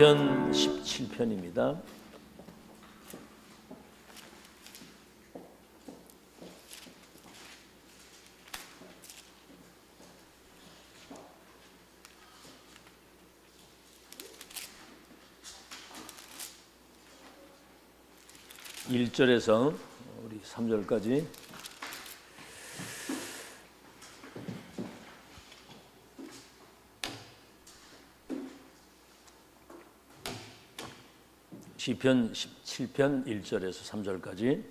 시편 17편입니다. (1절에서) 우리 (3절까지) 시편 17편 1절에서 3절까지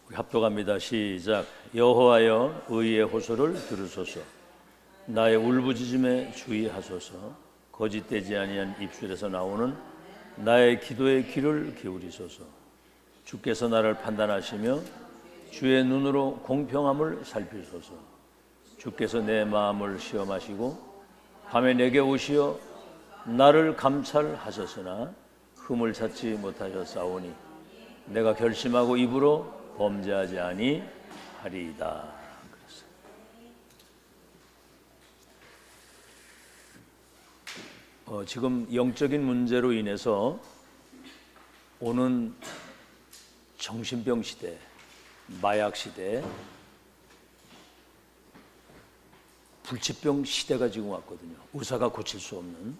우리 합독합니다. 시작. 여호와여 의의 호소를 들으소서. 나의 울부짖음에 주의하소서. 거짓되지 아니한 입술에서 나오는 나의 기도의 귀를 기울이소서. 주께서 나를 판단하시며 주의 눈으로 공평함을 살피소서. 주께서 내 마음을 시험하시고 밤에 내게 오시어 나를 감찰하셨으나 흠을 찾지 못하셨사오니 내가 결심하고 입으로 범죄하지 아니하리이다. 지금 영적인 문제로 인해서 오는 정신병 시대, 마약 시대, 불치병 시대가 지금 왔거든요. 의사가 고칠 수 없는.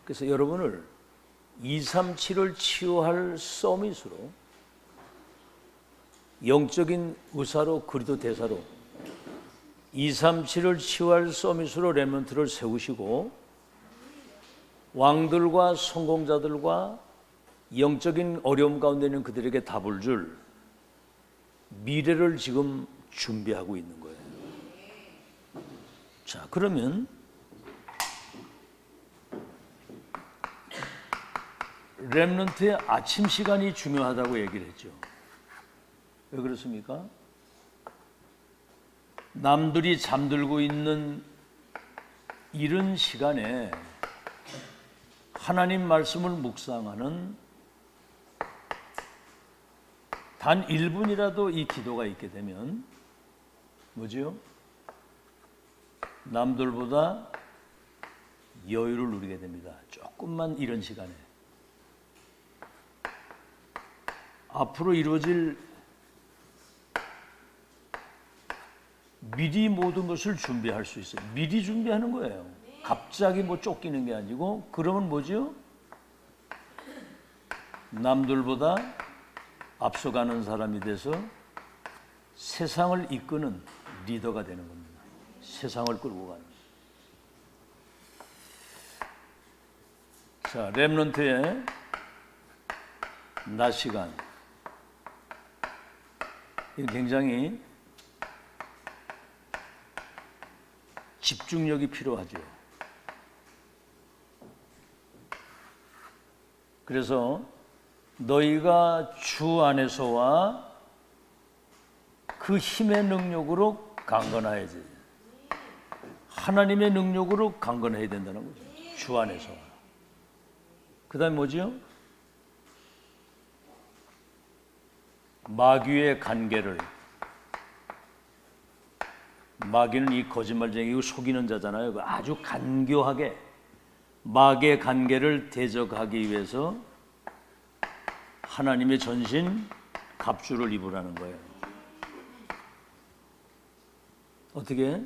그래서 여러분을 237을 치유할 서밋으로, 영적인 의사로, 그리도 대사로 237을 치유할 서밋으로 렘넌트를 세우시고 왕들과 성공자들과 영적인 어려움 가운데 있는 그들에게 답을 줄 미래를 지금 준비하고 있는 거예요. 자, 그러면 렘넌트의 아침 시간이 중요하다고 얘기를 했죠. 왜 그렇습니까? 남들이 잠들고 있는 이른 시간에 하나님 말씀을 묵상하는 단 1분이라도 이 기도가 있게 되면 뭐지요? 남들보다 여유를 누리게 됩니다. 조금만 이른 시간에. 앞으로 이루어질 미리 모든 것을 준비할 수 있어요. 미리 준비하는 거예요. 갑자기 뭐 쫓기는 게 아니고. 그러면 뭐죠? 남들보다 앞서가는 사람이 돼서 세상을 이끄는 리더가 되는 겁니다. 세상을 끌고 가는. 자, 렘넌트의 낮 시간. 이거 굉장히 집중력이 필요하죠. 그래서 너희가 주 안에서와 그 힘의 능력으로 강건해야지. 하나님의 능력으로 강건해야 된다는 거죠. 주 안에서. 그 다음에 뭐지요? 마귀의 간계를. 마귀는 이 거짓말쟁이고 속이는 자잖아요. 아주 간교하게 마귀의 간계를 대적하기 위해서 하나님의 전신 갑주를 입으라는 거예요. 어떻게?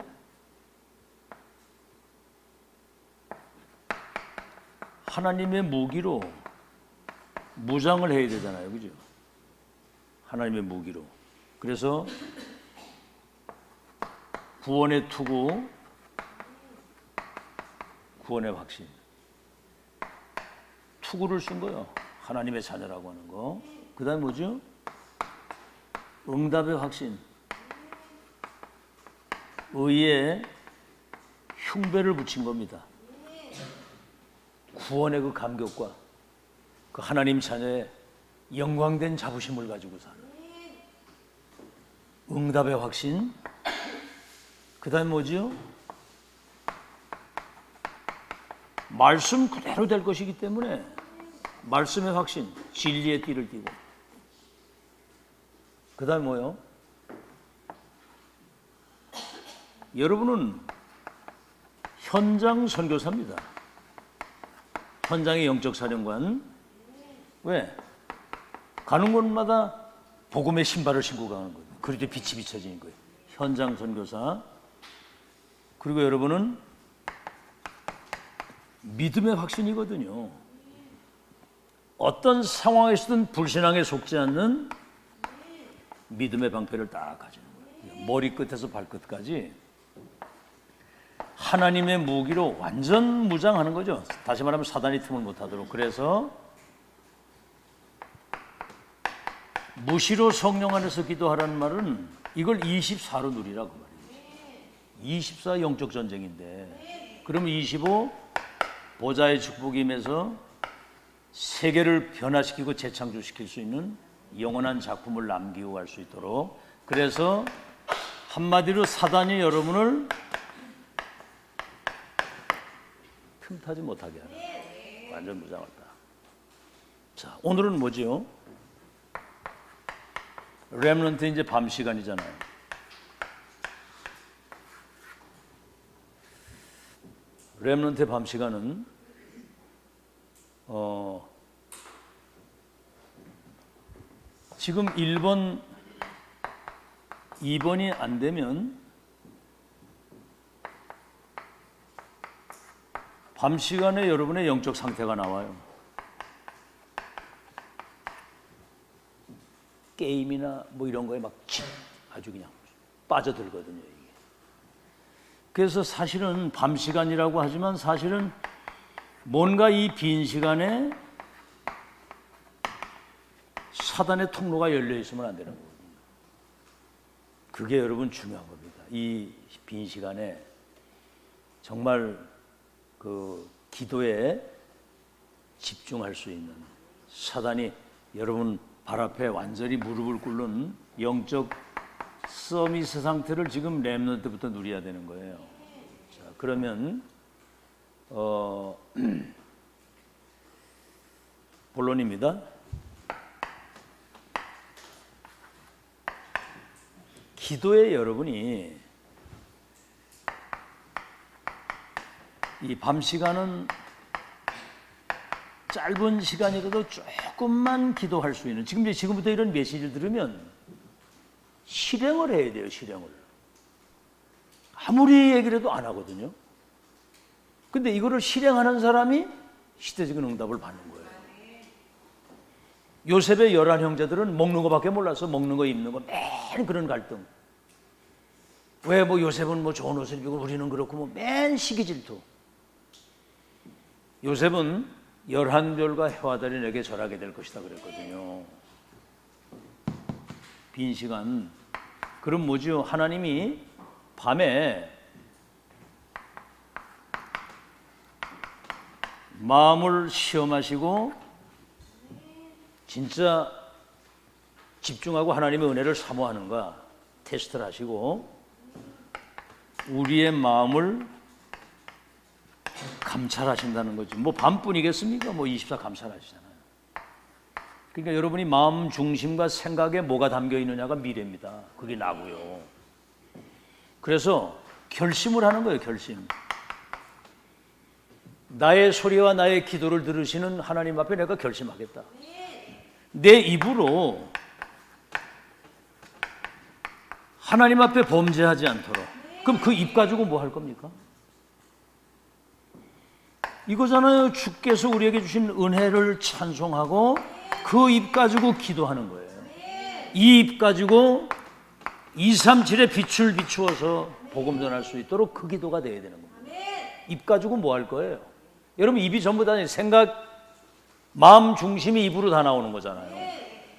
하나님의 무기로 무장을 해야 되잖아요. 그죠? 하나님의 무기로. 그래서 구원의 투구, 구원의 확신. 투구를 쓴 거예요. 하나님의 자녀라고 하는 거. 그 다음에 뭐죠? 응답의 확신. 의에 흉배를 붙인 겁니다. 구원의 그 감격과 그 하나님 자녀의 영광된 자부심을 가지고 사는 응답의 확신. 그 다음에 뭐지요? 말씀 그대로 될 것이기 때문에 말씀의 확신, 진리의 띠를 띠고. 그 다음에 뭐요? 여러분은 현장 선교사입니다. 현장의 영적 사령관. 왜? 가는 곳마다 복음의 신발을 신고 가는 거예요. 그럴 때 빛이 비춰지는 거예요. 현장 선교사. 그리고 여러분은 믿음의 확신이거든요. 어떤 상황에서든 불신앙에 속지 않는 믿음의 방패를 딱 가지는 거예요. 머리끝에서 발끝까지 하나님의 무기로 완전 무장하는 거죠. 다시 말하면 사단이 틈을 못하도록. 그래서 무시로 성령 안에서 기도하라는 말은 이걸 24로 누리라고 말이에요. 24 영적 전쟁인데, 그러면 25 보좌의 축복이 임해서 세계를 변화시키고 재창조시킬 수 있는 영원한 작품을 남기고 갈 수 있도록. 그래서 한마디로 사단이 여러분을 틈타지 못하게 하는 완전 무장했다. 자, 오늘은 뭐지요? 렘넌트 이제 밤 시간이잖아요. 렘넌트의 밤 시간은 지금 1번, 2번이 안 되면 밤 시간에 여러분의 영적 상태가 나와요. 게임이나 뭐 이런 거에 막 아주 그냥 빠져들거든요. 이게. 그래서 사실은 밤 시간이라고 하지만 사실은 뭔가 이 빈 시간에 사단의 통로가 열려 있으면 안 되는 거거든요. 그게 여러분 중요한 겁니다. 이 빈 시간에 정말 그 기도에 집중할 수 있는, 사단이 여러분 발 앞에 완전히 무릎을 꿇는 영적 서미스 상태를 지금 렘넌트부터 누려야 되는 거예요. 자, 그러면 본론입니다. 기도에 여러분이 이 밤 시간은 짧은 시간이라도 조금만 기도할 수 있는, 지금부터 이런 메시지를 들으면 실행을 해야 돼요. 실행을. 아무리 얘기를 해도 안 하거든요. 근데 이거를 실행하는 사람이 시대적인 응답을 받는 거예요. 요셉의 11형제들은 먹는 거밖에 몰라서 먹는 거 입는 거 맨 그런 갈등. 왜 뭐 요셉은 뭐 좋은 옷을 입고 우리는 그렇고 뭐 맨 시기 질투. 요셉은 11별과 해와 달이 내게 절하게 될 것이다 그랬거든요. 빈 시간. 그럼 뭐죠? 하나님이 밤에 마음을 시험하시고 진짜 집중하고 하나님의 은혜를 사모하는가 테스트를 하시고 우리의 마음을 감찰하신다는 거죠. 뭐 밤뿐이겠습니까? 뭐 24 감찰하시잖아요. 그러니까 여러분이 마음 중심과 생각에 뭐가 담겨 있느냐가 미래입니다. 그게 나고요. 그래서 결심을 하는 거예요. 결심. 나의 소리와 나의 기도를 들으시는 하나님 앞에 내가 결심하겠다. 내 입으로 하나님 앞에 범죄하지 않도록. 그럼 그 입 가지고 뭐 할 겁니까? 이거잖아요. 주께서 우리에게 주신 은혜를 찬송하고 그 입 가지고 기도하는 거예요. 이 입 가지고 237의 빛을 비추어서 복음 전할 수 있도록 그 기도가 돼야 되는 겁니다. 입 가지고 뭐 할 거예요? 여러분 입이 전부 다 생각, 마음 중심이 입으로 다 나오는 거잖아요.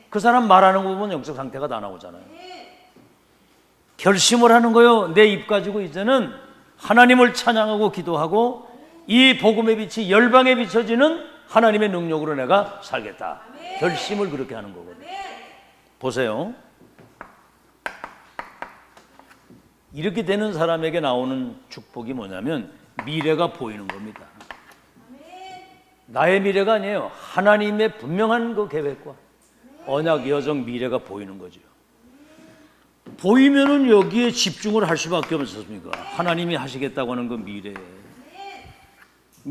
그 사람 말하는 거 보면 영적 상태가 다 나오잖아요. 결심을 하는 거예요. 내 입 가지고 이제는 하나님을 찬양하고 기도하고 이 복음의 빛이 열방에 비춰지는 하나님의 능력으로 내가 살겠다. 결심을 그렇게 하는 거거든요. 보세요. 이렇게 되는 사람에게 나오는 축복이 뭐냐면 미래가 보이는 겁니다. 나의 미래가 아니에요. 하나님의 분명한 그 계획과 언약, 여정, 미래가 보이는 거죠. 보이면은 여기에 집중을 할 수밖에 없습니까? 하나님이 하시겠다고 하는 그 미래에.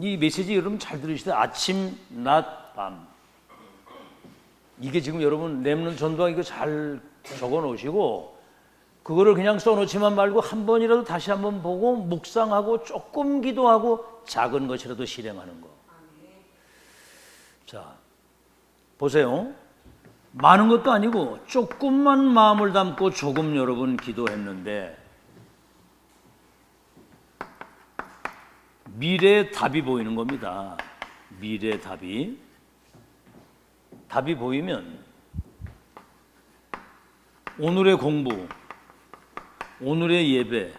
이 메시지 여러분 잘 들으시되 아침, 낮, 밤. 이게 지금 여러분 렘넌트 전도학 이거 잘 적어 놓으시고 그거를 그냥 써놓지만 말고 한 번이라도 다시 한번 보고 묵상하고 조금 기도하고 작은 것이라도 실행하는 거. 자, 보세요. 많은 것도 아니고 조금만 마음을 담고 조금 여러분 기도했는데 미래의 답이 보이는 겁니다. 미래의 답이. 답이 보이면 오늘의 공부, 오늘의 예배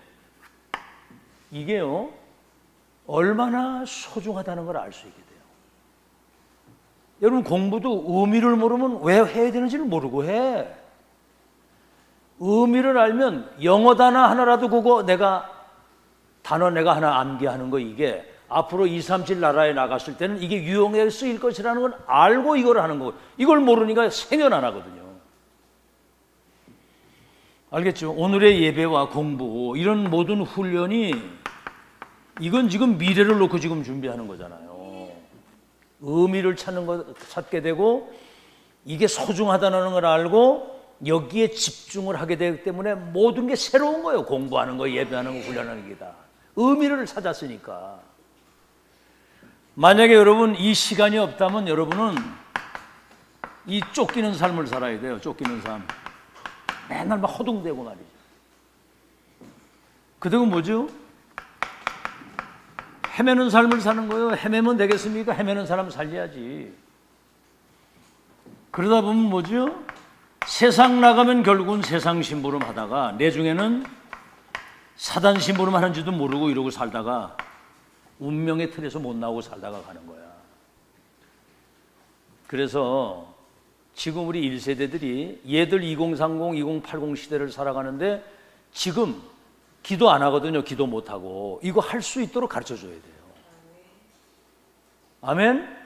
이게요 얼마나 소중하다는 걸 알 수 있게 돼요. 여러분 공부도 의미를 모르면 왜 해야 되는지를 모르고 해. 의미를 알면 영어 단어 하나라도 그거 단어 내가 하나 암기하는 거 이게 앞으로 2, 3, 7 나라에 나갔을 때는 이게 유용하게 쓰일 것이라는 걸 알고 이걸 하는 거고 이걸 모르니까 생연 안 하거든요. 알겠죠? 오늘의 예배와 공부 이런 모든 훈련이 이건 지금 미래를 놓고 지금 준비하는 거잖아요. 의미를 찾게 되고 이게 소중하다는 걸 알고 여기에 집중을 하게 되기 때문에 모든 게 새로운 거예요. 공부하는 거, 예배하는 거, 훈련하는 게 다. 의미를 찾았으니까. 만약에 여러분 이 시간이 없다면 여러분은 이 쫓기는 삶을 살아야 돼요. 쫓기는 삶. 맨날 막 허둥대고 말이죠. 그동안 뭐죠? 헤매는 삶을 사는 거예요. 헤매면 되겠습니까? 헤매는 사람 살려야지. 그러다 보면 뭐죠? 세상 나가면 결국은 세상 심부름 하다가 내중에는 사단 심부름 하는지도 모르고 이러고 살다가 운명의 틀에서 못 나오고 살다가 가는 거야. 그래서 지금 우리 1세대들이 얘들 2030, 2080 시대를 살아가는데 지금 기도 안 하거든요. 기도 못 하고. 이거 할 수 있도록 가르쳐 줘야 돼요. 아멘?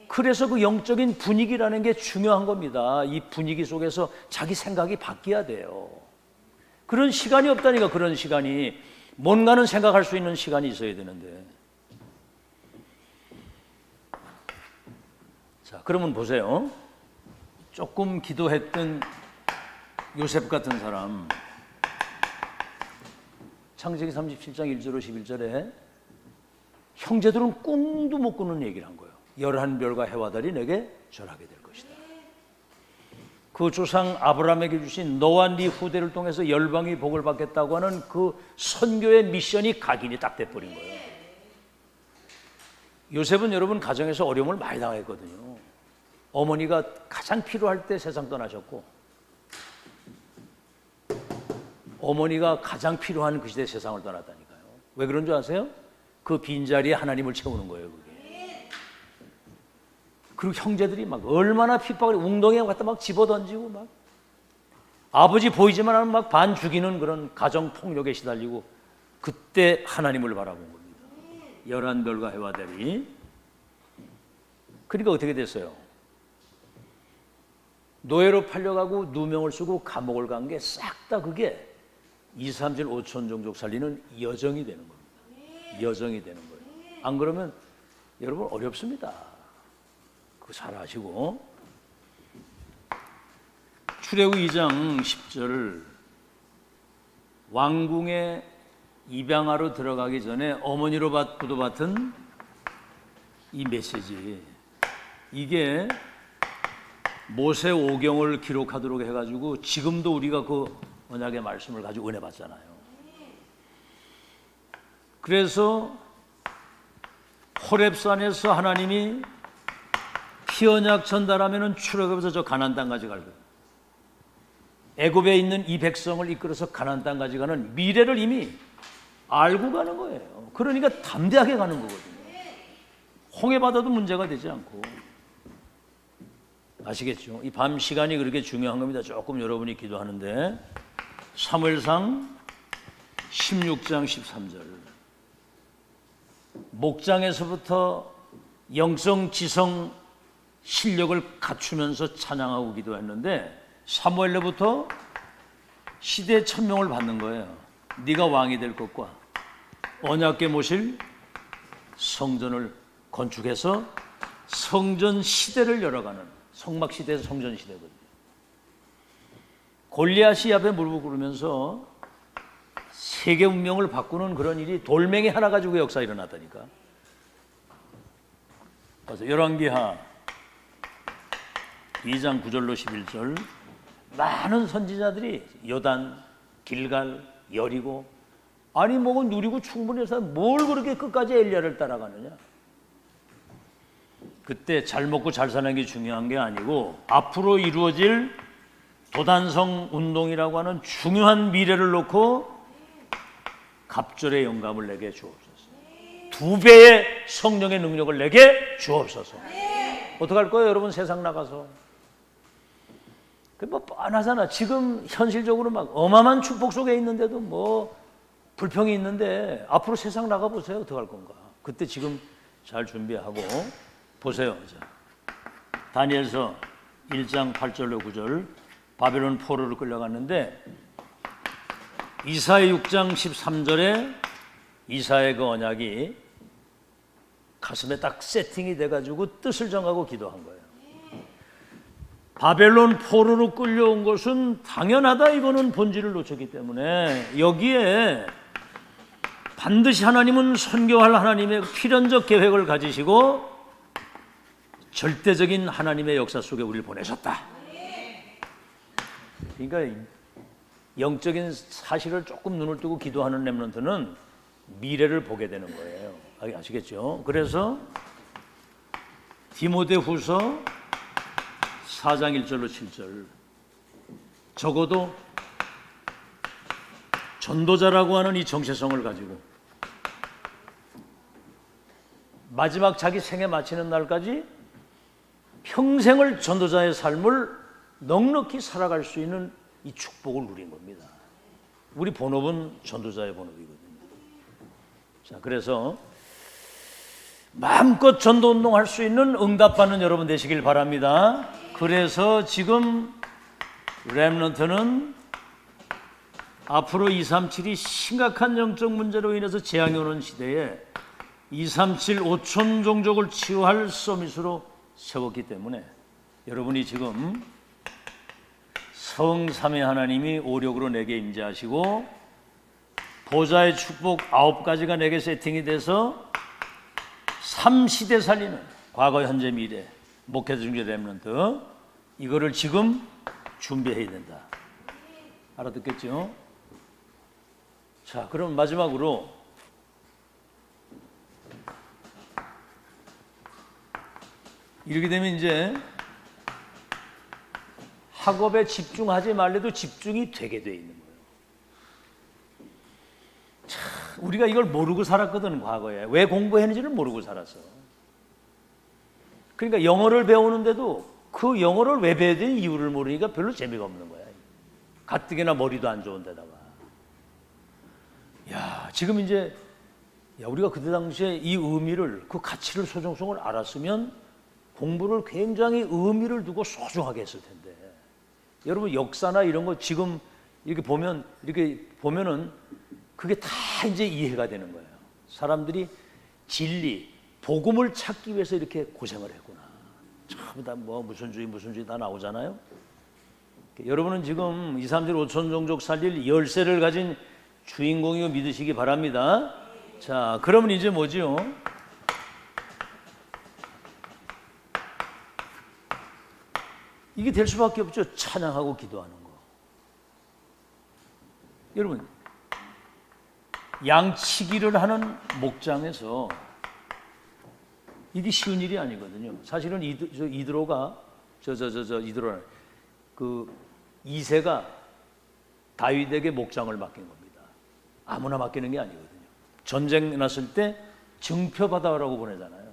그래서 그 영적인 분위기라는 게 중요한 겁니다. 이 분위기 속에서 자기 생각이 바뀌어야 돼요. 그런 시간이 없다니까. 그런 시간이. 뭔가는 생각할 수 있는 시간이 있어야 되는데. 자, 그러면 보세요. 조금 기도했던 요셉 같은 사람, 창세기 37장 1절로 11절에 형제들은 꿈도 못 꾸는 얘기를 한 거예요. 11별과 해와 달이 내게 절하게 될 것이다. 그 조상 아브라함에게 주신 너와 네 후대를 통해서 열방이 복을 받겠다고 하는 그 선교의 미션이 각인이 딱 돼버린 거예요. 요셉은 여러분 가정에서 어려움을 많이 당했거든요. 어머니가 가장 필요할 때 세상 떠나셨고 어머니가 가장 필요한 그 시대에 세상을 떠났다니까요. 왜 그런 줄 아세요? 그 빈자리에 하나님을 채우는 거예요. 그게. 그리고 형제들이 막 얼마나 핍박을 웅덩이에 갖다 막 집어던지고 막 아버지 보이지만 않으면 막 반 죽이는 그런 가정 폭력에 시달리고 그때 하나님을 바라본 겁니다. 11별과 해와 달이. 그러니까 어떻게 됐어요? 노예로 팔려가고 누명을 쓰고 감옥을 간 게 싹 다 그게 2, 3, 7, 5천 종족 살리는 여정이 되는 겁니다. 여정이 되는 거예요. 안 그러면 여러분 어렵습니다. 그거 잘 아시고. 출애굽 2장 10절 왕궁에 입양하러 들어가기 전에 어머니로 부도받은 이 메시지 이게 모세 오경을 기록하도록 해가지고 지금도 우리가 그 언약의 말씀을 가지고 은혜 받잖아요. 그래서 호렙산에서 하나님이 피언약 전달하면은 출애굽에서 저 가나안 땅까지 갈 거예요. 애굽에 있는 이 백성을 이끌어서 가나안 땅까지 가는 미래를 이미 알고 가는 거예요. 그러니까 담대하게 가는 거거든요. 홍해 바다도 문제가 되지 않고. 아시겠죠? 이 밤 시간이 그렇게 중요한 겁니다. 조금 여러분이 기도하는데 사무엘상 16장 13절 목장에서부터 영성 지성 실력을 갖추면서 찬양하고 기도했는데 사무엘로부터 시대 천명을 받는 거예요. 네가 왕이 될 것과 언약궤 모실 성전을 건축해서 성전 시대를 열어가는, 성막 시대에서 성전 시대거든요. 골리앗이 앞에 무릎을 꿇으면서 세계 운명을 바꾸는 그런 일이 돌멩이 하나 가지고 역사 일어났다니까. 그래서 열왕기하 2장 9절로 11절, 많은 선지자들이 요단, 길갈, 여리고, 아니 뭐가 누리고 충분해서 뭘 그렇게 끝까지 엘리야를 따라가느냐. 그때 잘 먹고 잘 사는 게 중요한 게 아니고 앞으로 이루어질 도단성 운동이라고 하는 중요한 미래를 놓고 갑절의 영감을 내게 주옵소서. 2배의 성령의 능력을 내게 주옵소서. 어떡할 거예요 여러분? 세상 나가서 뭐 뻔하잖아. 지금 현실적으로 막 어마어마한 축복 속에 있는데도 뭐 불평이 있는데 앞으로 세상 나가보세요. 어떡할 건가. 그때 지금 잘 준비하고 보세요. 다니엘서 1장 8절로 9절, 바벨론 포로로 끌려갔는데 이사야 6장 13절에 이사야의 그 언약이 가슴에 딱 세팅이 돼가지고 뜻을 정하고 기도한 거예요. 바벨론 포로로 끌려온 것은 당연하다. 이거는 본질을 놓쳤기 때문에 여기에 반드시 하나님은 선교할 하나님의 필연적 계획을 가지시고 절대적인 하나님의 역사 속에 우리를 보내셨다. 그러니까 영적인 사실을 조금 눈을 뜨고 기도하는 렘넌트는 미래를 보게 되는 거예요. 아시겠죠? 그래서 디모데후서 4장 1절로 7절, 적어도 전도자라고 하는 이 정체성을 가지고 마지막 자기 생애 마치는 날까지 평생을 전도자의 삶을 넉넉히 살아갈 수 있는 이 축복을 누린 겁니다. 우리 본업은 전도자의 본업이거든요. 자, 그래서 마음껏 전도운동 할 수 있는 응답받는 여러분 되시길 바랍니다. 그래서 지금 렘넌트는 앞으로 237이 심각한 영적 문제로 인해서 재앙이 오는 시대에 237 5천 종족을 치유할 서밋으로 세웠기 때문에 여러분이 지금 성삼위 하나님이 오력으로 내게 임재하시고 보좌의 축복 9가지가 내게 세팅이 돼서 3시대 살리는 과거, 현재, 미래 목회자 중재 렘넌트, 이거를 지금 준비해야 된다. 알아듣겠죠? 자, 그럼 마지막으로 이렇게 되면 이제 학업에 집중하지 말래도 집중이 되게 돼 있는 거예요. 참, 우리가 이걸 모르고 살았거든. 과거에 왜 공부했는지를 모르고 살았어. 그러니까 영어를 배우는데도 그 영어를 왜 배워야 되는 이유를 모르니까 별로 재미가 없는 거야. 가뜩이나 머리도 안 좋은 데다가. 야, 지금 이제 우리가 그때 당시에 이 의미를, 그 가치를, 소중성을 알았으면 공부를 굉장히 의미를 두고 소중하게 했을 텐데. 여러분 역사나 이런 거 지금 이렇게 보면은 그게 다 이제 이해가 되는 거예요. 사람들이 진리, 복음을 찾기 위해서 이렇게 고생을 했구나. 전부 다 뭐 무슨 주의 다 나오잖아요. 여러분은 지금 237 5천 종족 살릴 열쇠를 가진 주인공이고 믿으시기 바랍니다. 자, 그러면 이제 뭐지요? 이게 될 수밖에 없죠. 찬양하고 기도하는 거. 여러분, 양치기를 하는 목장에서 이게 쉬운 일이 아니거든요. 사실은 이드로가 그 이새가 다윗에게 목장을 맡긴 겁니다. 아무나 맡기는 게 아니거든요. 전쟁 났을 때 증표받아라고 보내잖아요.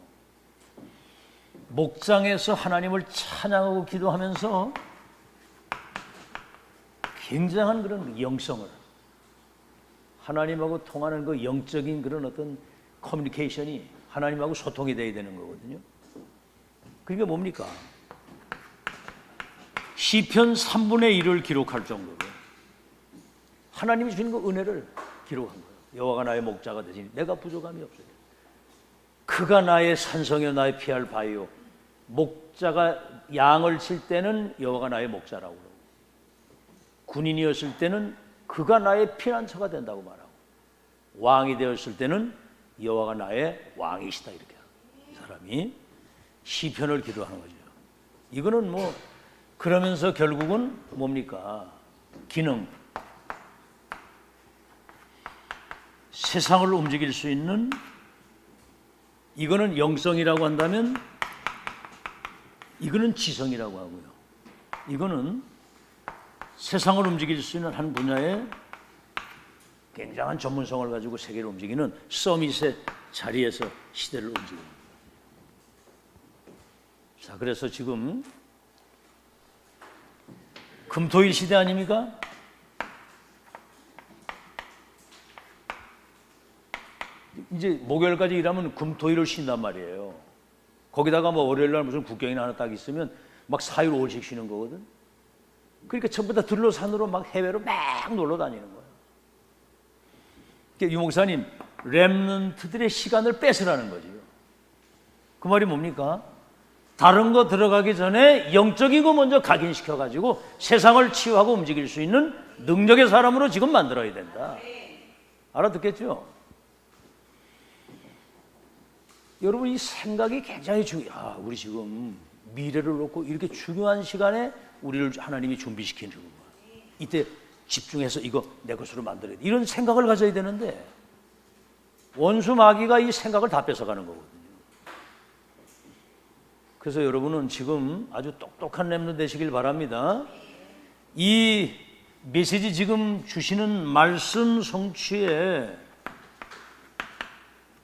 목장에서 하나님을 찬양하고 기도하면서 굉장한 그런 영성을, 하나님하고 통하는 그 영적인 그런 어떤 커뮤니케이션이 하나님하고 소통이 돼야 되는 거거든요. 그게 뭡니까? 시편 3분의 1을 기록할 정도로 하나님이 주신 그 은혜를 기록한 거예요. 여호와가 나의 목자가 되시니 내가 부족함이 없어요. 그가 나의 산성이요 나의 피할 바위요. 목자가 양을 칠 때는 여호와가 나의 목자라고 그러고, 군인이었을 때는 그가 나의 피난처가 된다고 말하고, 왕이 되었을 때는 여호와가 나의 왕이시다, 이렇게 이 사람이 시편을 기도하는 거죠. 이거는 뭐 그러면서 결국은 뭡니까? 기능, 세상을 움직일 수 있는, 이거는 영성이라고 한다면 이거는 지성이라고 하고요. 이거는 세상을 움직일 수 있는 한 분야의 굉장한 전문성을 가지고 세계를 움직이는 서밋의 자리에서 시대를 움직입니다. 자, 그래서 지금 금토일 시대 아닙니까? 이제 목요일까지 일하면 금토일을 쉰단 말이에요. 거기다가 뭐 월요일날 무슨 국경이나 하나 딱 있으면 막 4일 5일씩 쉬는 거거든. 그러니까 전부 다 들로 산으로 막 해외로 막 놀러 다니는 거예요. 유 목사님, 렘넌트들의 시간을 뺏으라는 거지요. 그 말이 뭡니까? 다른 거 들어가기 전에 영적인 거 먼저 각인시켜가지고 세상을 치유하고 움직일 수 있는 능력의 사람으로 지금 만들어야 된다. 알아듣겠죠? 여러분, 이 생각이 굉장히 중요해요. 우리 지금 미래를 놓고 이렇게 중요한 시간에 우리를 하나님이 준비시키는 거예요. 이때 집중해서 이거 내 것으로 만들어야 돼. 이런 생각을 가져야 되는데 원수 마귀가 이 생각을 다 뺏어가는 거거든요. 그래서 여러분은 지금 아주 똑똑한 렘넌트 되시길 바랍니다. 이 메시지 지금 주시는 말씀 성취의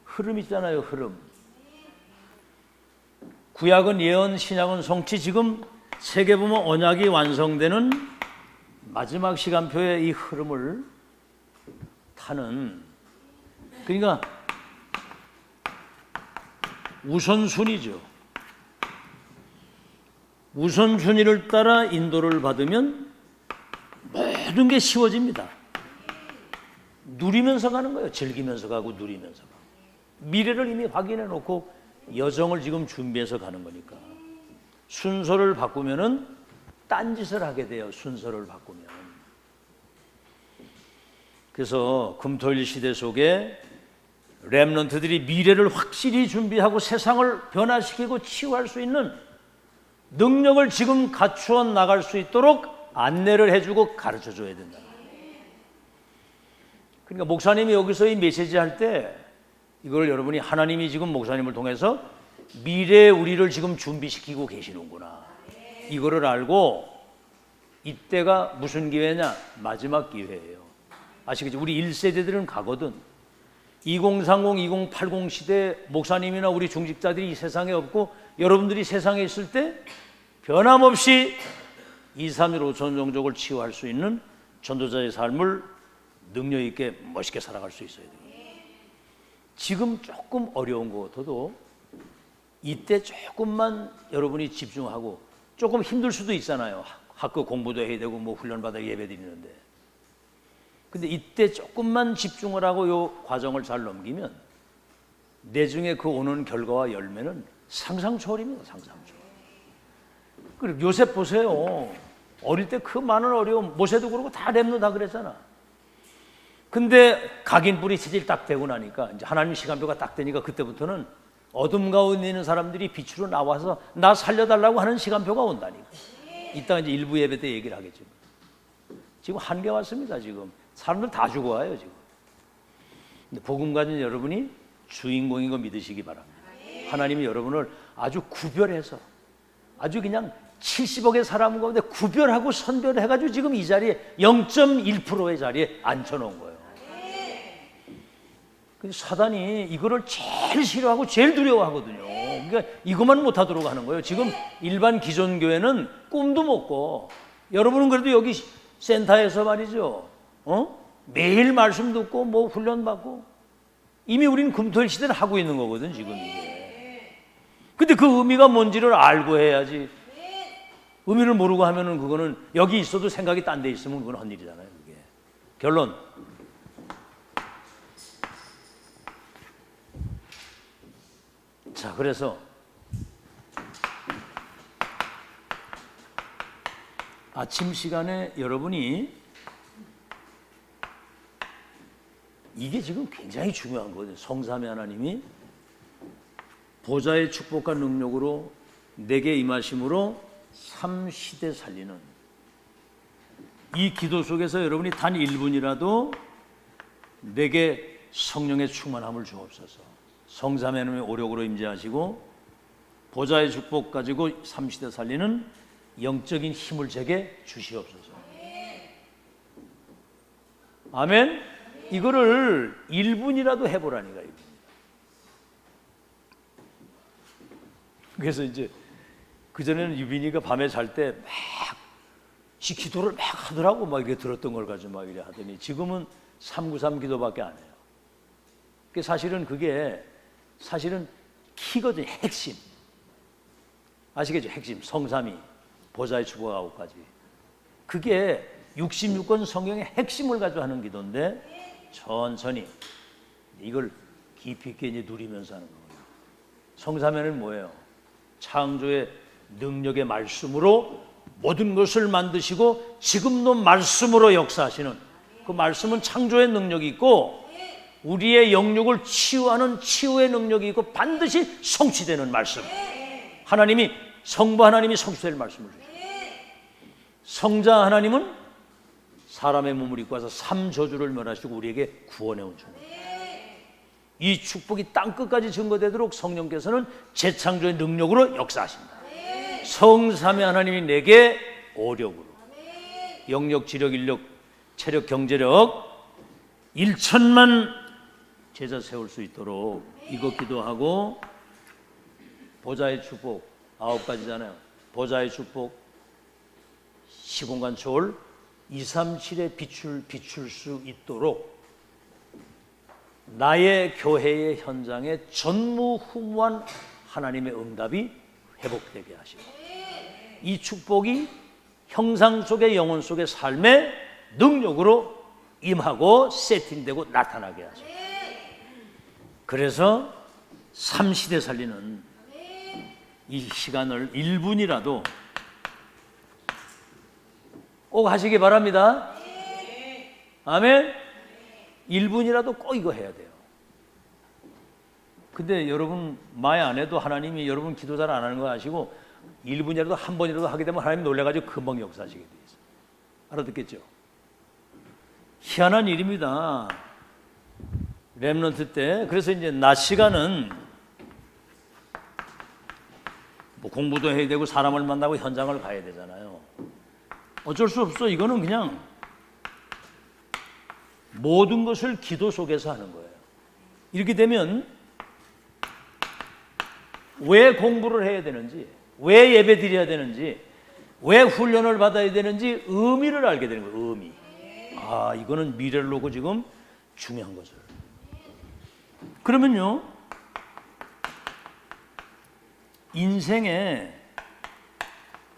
흐름 있잖아요. 흐름. 구약은 예언, 신약은 성취. 지금 세계 보면 언약이 완성되는 마지막 시간표의 이 흐름을 타는, 그러니까 우선순위죠. 우선순위를 따라 인도를 받으면 모든 게 쉬워집니다. 누리면서 가는 거예요. 즐기면서 가고 누리면서 가고. 미래를 이미 확인해 놓고 여정을 지금 준비해서 가는 거니까. 순서를 바꾸면은 딴짓을 하게 돼요. 순서를 바꾸면. 그래서 금토일 시대 속에 렘넌트들이 미래를 확실히 준비하고 세상을 변화시키고 치유할 수 있는 능력을 지금 갖추어 나갈 수 있도록 안내를 해주고 가르쳐줘야 된다. 그러니까 목사님이 여기서 이 메시지 할 때 이걸 여러분이 하나님이 지금 목사님을 통해서 미래의 우리를 지금 준비시키고 계시는구나, 이거를 알고 이때가 무슨 기회냐? 마지막 기회예요. 아시겠죠? 우리 1세대들은 가거든. 2030, 2080 시대 목사님이나 우리 중직자들이 이 세상에 없고 여러분들이 세상에 있을 때 변함없이 2, 3, 1, 5천 종족을 치유할 수 있는 전도자의 삶을 능력 있게 멋있게 살아갈 수 있어야 돼요. 지금 조금 어려운 것 같아도 이때 조금만 여러분이 집중하고, 조금 힘들 수도 있잖아요. 학교 공부도 해야 되고 뭐 훈련받아 예배 드리는데. 근데 이때 조금만 집중을 하고 요 과정을 잘 넘기면 내중에 그 오는 결과와 열매는 상상 초월입니다. 상상 초월. 그리고 요셉 보세요. 어릴 때 그 많은 어려움, 모세도 그러고 다 렘넌트 다 그랬잖아. 근데 각인불이 체질 딱 되고 나니까 이제 하나님 시간표가 딱 되니까 그때부터는 어둠 가운데 있는 사람들이 빛으로 나와서 나 살려달라고 하는 시간표가 온다니까. 이따가 이제 일부 예배 때 얘기를 하겠죠. 지금 한계 왔습니다. 지금 사람들 다 죽어와요 지금. 근데 복음 가진 여러분이 주인공인 거 믿으시기 바랍니다. 하나님이 여러분을 아주 구별해서, 아주 그냥 70억의 사람 가운데 구별하고 선별해가지고 지금 이 자리에 0.1%의 자리에 앉혀놓은 거예요. 사단이 이거를 제일 싫어하고 제일 두려워하거든요. 그러니까 이것만 못하도록 하는 거예요. 지금 일반 기존 교회는 꿈도 못 꿔. 여러분은 그래도 여기 센터에서 말이죠, 매일 말씀 듣고 뭐 훈련 받고 이미 우리는 금토일 시대를 하고 있는 거거든 지금 이게. 근데 그 의미가 뭔지를 알고 해야지. 의미를 모르고 하면은 그거는 여기 있어도 생각이 딴 데 있으면 그건 헛일이잖아요. 그게. 결론. 자, 그래서 아침 시간에 여러분이 이게 지금 굉장히 중요한 거거든요. 성삼위 하나님이 보좌의 축복과 능력으로 내게 임하심으로 삼시대 살리는 이 기도 속에서 여러분이 단 1분이라도 내게 성령의 충만함을 주옵소서. 성삼위 하나님의 오력으로 임재하시고 보좌의 축복 가지고 삼시대 살리는 영적인 힘을 제게 주시옵소서. 아멘. 이거를 1분이라도 해보라니까. 그래서 이제 그전에는 유빈이가 밤에 잘 때 막 기도를 막 하더라고. 막 이렇게 들었던 걸 가지고 막 이래 하더니 지금은 393 기도밖에 안 해요. 그게 사실은 키거든요. 핵심. 아시겠죠? 핵심. 성삼위, 보좌의 축복 9가지. 그게 66권 성경의 핵심을 가지고 하는 기도인데 천천히 이걸 깊이 있게 이제 누리면서 하는 거예요. 성삼위는 뭐예요? 창조의 능력의 말씀으로 모든 것을 만드시고 지금도 말씀으로 역사하시는 그 말씀은 창조의 능력이 있고 우리의 영역을 치유하는 치유의 능력이 있고 반드시 성취되는 말씀. 하나님이 성부 하나님이 성취될 말씀을 주시고 성자 하나님은 사람의 몸을 입고 와서 3저주를 멸하시고 우리에게 구원해 온 주님. 이 축복이 땅끝까지 증거되도록 성령께서는 재창조의 능력으로 역사하신다. 성삼위 하나님이 내게 오력으로 영력, 지력, 인력, 체력, 경제력 1천만 제자 세울 수 있도록 이거 기도하고 보좌의 축복 9가지잖아요. 보좌의 축복 시공간 초월 237에 비출 수 있도록 나의 교회의 현장에 전무후무한 하나님의 응답이 회복되게 하시고 이 축복이 형상 속의 영혼 속의 삶의 능력으로 임하고 세팅되고 나타나게 하시고 그래서 삼시대 살리는 이 시간을 1분이라도 꼭 하시기 바랍니다. 아멘. 1분이라도 꼭 이거 해야 돼요. 근데 여러분 마에 안 해도 하나님이 여러분 기도 잘 안 하는 거 아시고 1분이라도 한 번이라도 하게 되면 하나님이 놀라가지고 금방 역사하시게 돼 있어요. 알아듣겠죠? 희한한 일입니다. 렘넌트 때 그래서 이제 낮 시간은 뭐 공부도 해야 되고 사람을 만나고 현장을 가야 되잖아요. 어쩔 수 없어. 이거는 그냥 모든 것을 기도 속에서 하는 거예요. 이렇게 되면 왜 공부를 해야 되는지, 왜 예배 드려야 되는지, 왜 훈련을 받아야 되는지 의미를 알게 되는 거예요. 의미. 아, 이거는 미래를 놓고 지금 중요한 거죠. 그러면요, 인생에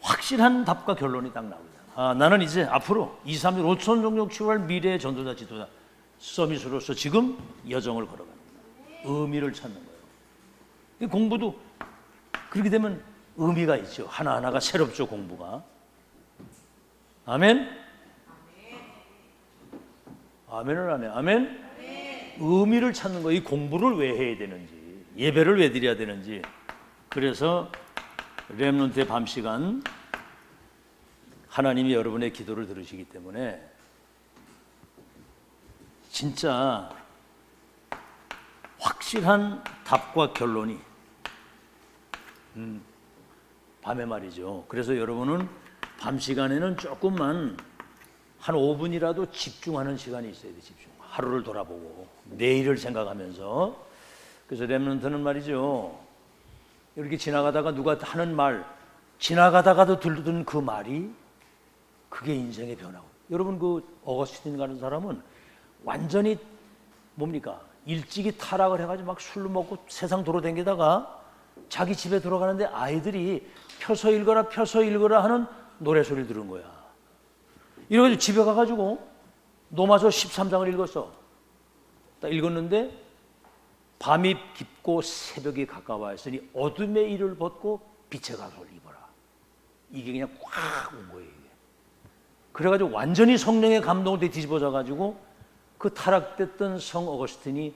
확실한 답과 결론이 딱 나옵니다. 아, 나는 이제 앞으로 2, 3일 5천 종족 치유할 미래의 전도자 지도자 서밋으로서 지금 여정을 걸어가는 거예요. 의미를 찾는 거예요. 공부도 그렇게 되면 의미가 있죠. 하나하나가 새롭죠, 공부가. 아멘? 아멘을 안 해. 아멘? 의미를 찾는 거예요. 이 공부를 왜 해야 되는지, 예배를 왜 드려야 되는지. 그래서 렘넌트의 밤 시간 하나님이 여러분의 기도를 들으시기 때문에 진짜 확실한 답과 결론이 밤에 말이죠. 그래서 여러분은 밤 시간에는 조금만 한 5분이라도 집중하는 시간이 있어야 돼. 집중. 하루를 돌아보고 내일을 생각하면서. 그래서 렘넌트는 말이죠. 이렇게 지나가다가 누가 하는 말, 지나가다가도 들리던 그 말이 그게 인생의 변화고. 여러분 그 어거스틴 가는 사람은 완전히 뭡니까? 일찍이 타락을 해가지고 막 술로 먹고 세상 돌아다니다가 자기 집에 들어가는데 아이들이 펴서 읽어라 하는 노래소리를 들은 거야. 이래가지고 집에 가가지고 노마저 13장을 읽었어. 딱 읽었는데 밤이 깊고 새벽이 가까워했으니 어둠의 일을 벗고 빛의 가소를 입어라. 이게 그냥 꽉 온 거예요. 이게. 그래가지고 완전히 성령의 감동을 뒤집어져-가지고 그 타락됐던 성 어거스틴이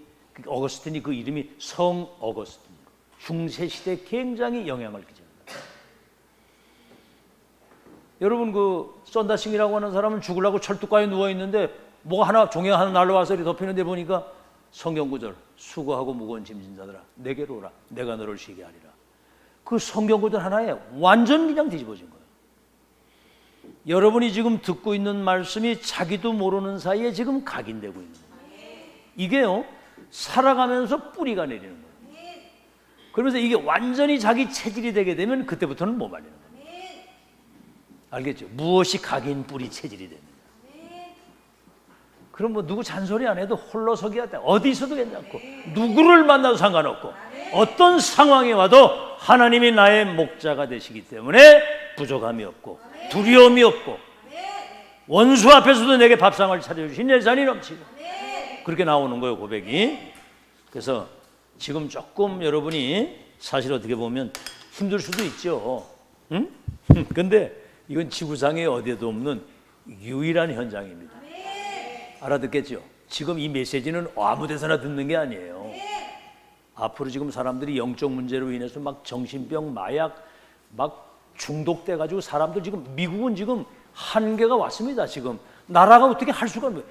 그 이름이 성 어거스틴, 중세시대에 굉장히 영향을 끼칩니다. 여러분, 그 썬다싱이라고 하는 사람은 죽으려고 철뚝가에 누워있는데 뭐가 하나, 종이 하나 날라와서 이렇게 덮이는데 보니까 성경구절, 수고하고 무거운 짐진 자들아 내게로 오라, 내가 너를 쉬게 하리라. 그 성경구절 하나에 완전 그냥 뒤집어진 거예요. 여러분이 지금 듣고 있는 말씀이 자기도 모르는 사이에 지금 각인되고 있는 거예요. 이게요, 살아가면서 뿌리가 내리는 거예요. 그러면서 이게 완전히 자기 체질이 되게 되면 그때부터는 못 말리는 거예요. 알겠죠? 무엇이 각인 뿌리 체질이 됩니다. 그럼 뭐 누구 잔소리 안 해도 홀로 서기야 돼. 어디 있어도 괜찮고 누구를 만나도 상관없고 어떤 상황에 와도 하나님이 나의 목자가 되시기 때문에 부족함이 없고 두려움이 없고 원수 앞에서도 내게 밥상을 차려주신 내 잔이 넘치고, 그렇게 나오는 거예요, 고백이. 그래서 지금 조금 여러분이 사실 어떻게 보면 힘들 수도 있죠. 응? 근데 이건 지구상에 어디에도 없는 유일한 현장입니다. 알아듣겠죠? 지금 이 메시지는 아무 데서나 듣는 게 아니에요. 앞으로 지금 사람들이 영적 문제로 인해서 막 정신병, 마약 막 중독돼 가지고 사람들 지금 미국은 지금 한계가 왔습니다. 지금 나라가 어떻게 할 수가 없어요.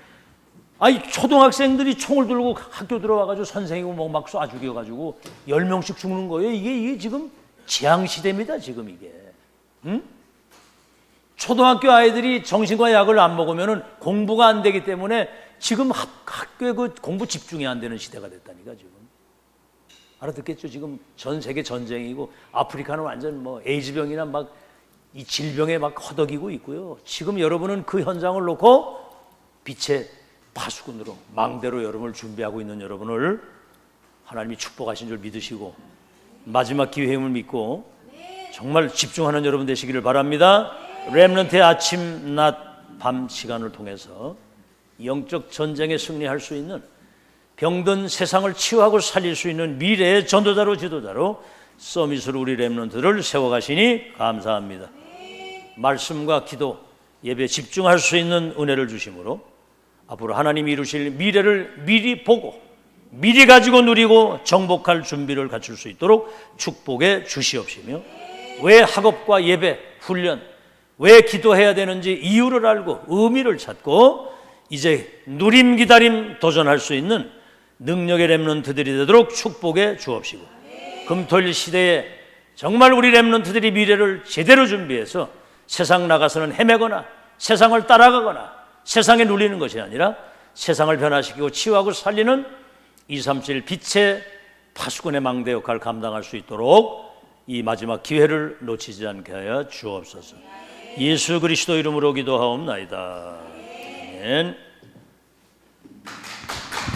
아니, 초등학생들이 총을 들고 학교 들어와 가지고 선생이고 뭐 막 쏴 죽여 가지고 10명씩 죽는 거예요. 이게 지금 재앙 시대입니다. 지금 이게. 응? 초등학교 아이들이 정신과 약을 안 먹으면은 공부가 안 되기 때문에 지금 학교에 그 공부 집중이 안 되는 시대가 됐다니까 지금. 알아듣겠죠? 지금 전 세계 전쟁이고 아프리카는 완전 뭐 에이즈병이나 막 이 질병에 막 허덕이고 있고요. 지금 여러분은 그 현장을 놓고 빛의 파수꾼으로 망대로 여러분을 준비하고 있는 여러분을 하나님이 축복하신 줄 믿으시고 마지막 기회임을 믿고 정말 집중하는 여러분 되시기를 바랍니다. 렘넌트의 아침, 낮, 밤 시간을 통해서 영적 전쟁에 승리할 수 있는, 병든 세상을 치유하고 살릴 수 있는 미래의 전도자로 지도자로 서밋으로 우리 렘넌트를 세워가시니 감사합니다. 말씀과 기도, 예배에 집중할 수 있는 은혜를 주심으로 앞으로 하나님이 이루실 미래를 미리 보고 미리 가지고 누리고 정복할 준비를 갖출 수 있도록 축복해 주시옵시며, 왜 학업과 예배, 훈련, 왜 기도해야 되는지 이유를 알고 의미를 찾고 이제 누림, 기다림, 도전할 수 있는 능력의 렘넌트들이 되도록 축복해 주옵시고, 금토일 시대에 정말 우리 렘넌트들이 미래를 제대로 준비해서 세상 나가서는 헤매거나 세상을 따라가거나 세상에 눌리는 것이 아니라 세상을 변화시키고 치유하고 살리는 237 빛의 파수꾼의 망대 역할을 감당할 수 있도록 이 마지막 기회를 놓치지 않게 하여 주옵소서. 예수 그리스도 이름으로 기도하옵나이다. 아멘.